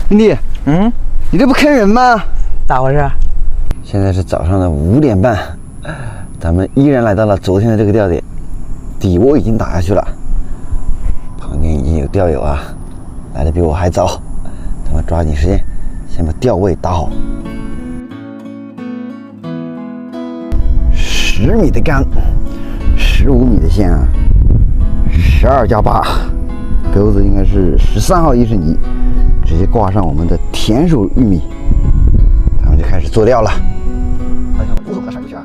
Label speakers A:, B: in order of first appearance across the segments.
A: 兄弟，你这不坑人吗？
B: 咋回事？
A: 现在是早上的5点半，咱们依然来到了昨天的这个钓点，底窝已经打下去了，旁边已经有钓友啊，来的比我还早，咱们抓紧时间，先把钓位打好。10米的竿，15米的线啊，12+8，钩子应该是13号伊士尼，直接挂上我们的田鼠玉米，咱们就开始做钓了。大家把骨头给它甩出去啊，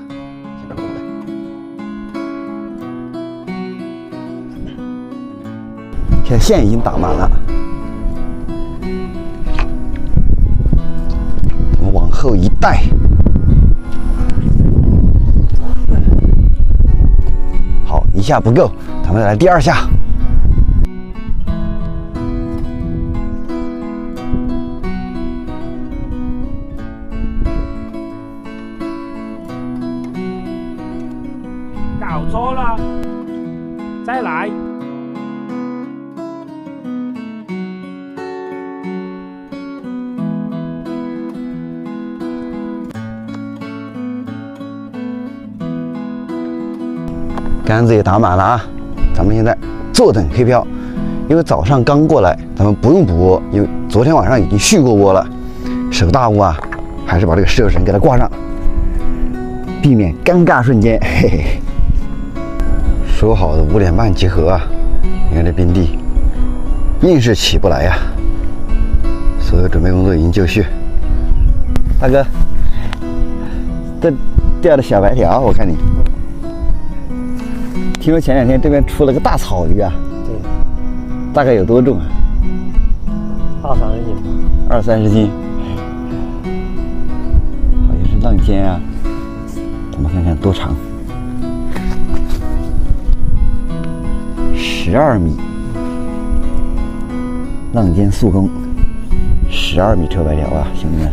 A: 先不要动的。现在线已经打满了，我们往后一带。好，一下不够，咱们再来第2下。
C: 搞错了，再来。
A: 杆子也打满了啊，咱们现在坐等黑漂，因为早上刚过来，咱们不用补窝，因为昨天晚上已经续过窝了。手大窝啊，还是把这个射绳给它挂上，避免尴尬瞬间。嘿嘿。说好的5点半集合啊，你看这冰地，硬是起不来呀。所有准备工作已经就绪。大哥，这钓的小白条，我看你。听说前2天这边出了个大草鱼啊，
B: 对，
A: 大概有多重啊
B: ？20-30斤吧。
A: 20-30斤，好像是浪尖啊，咱们看看多长，12米，浪尖速攻，12米臭白条啊，兄弟们！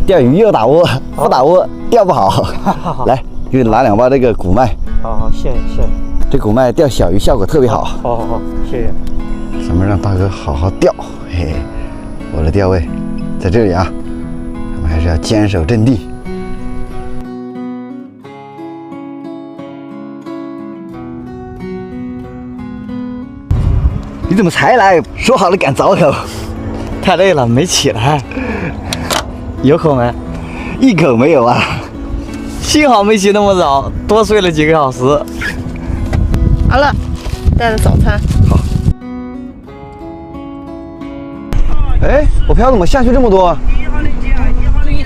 A: 钓鱼又打窝，不打窝钓不好。来，给你拿2包这个古麦。
B: 好，谢谢。
A: 这古麦钓小鱼效果特别好。
B: 好，谢谢。
A: 咱们让大哥好好钓，嘿嘿，我的钓位在这里啊，咱们还是要坚守阵地。你怎么才来？说好了赶早口。
B: 太累了，没起来。有口没？
A: 一口没有啊。
B: 幸好没起那么早，多睡了几个小时。
D: 好了，带着早餐。
A: 好。哎，我漂怎么下去这么多？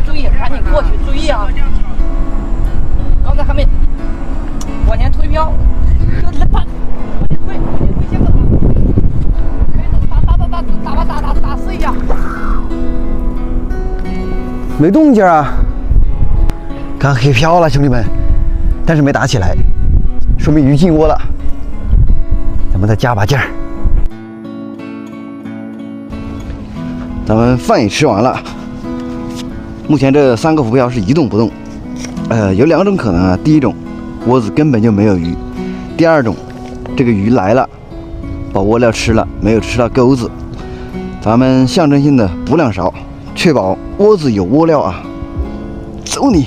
D: 注意，赶紧过去，注意啊！刚才还没往前推漂，往前推，先不打试一下。
A: 没动静啊。刚黑漂了，兄弟们，但是没打起来，说明鱼进窝了。咱们再加把劲儿。咱们饭也吃完了，目前这3个浮漂是一动不动。有2种可能啊，第一种，窝子根本就没有鱼；第2种，这个鱼来了，把窝料吃了，没有吃到钩子。咱们象征性的补2勺，确保窝子有窝料啊。走你！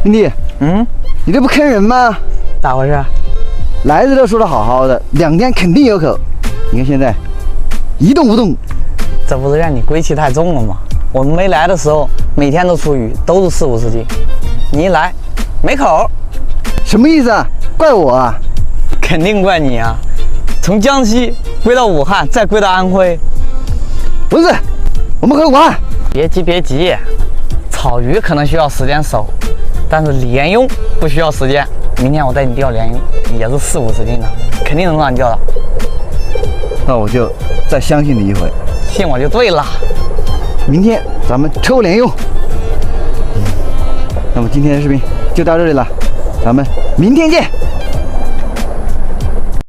A: 兄弟，你这不坑人吗？
B: 咋回事？
A: 来的都说的好好的，2天肯定有口，你看现在一动不动。
B: 这不是让你归期太重了吗？我们没来的时候，每天都出鱼，都是40-50斤。你一来，没口。
A: 什么意思啊？怪我啊？
B: 肯定怪你啊！从江西归到武汉，再归到安徽。
A: 蚊子，我们回武汉。
B: 别急，草鱼可能需要时间熟，但是鲢鳙不需要时间。明天我带你钓鲢鳙，也是40-50斤的，肯定能让你钓到。
A: 那我就再相信你一回，
B: 信我就对了。
A: 明天咱们抽鲢鳙。那么今天的视频就到这里了，咱们明天见。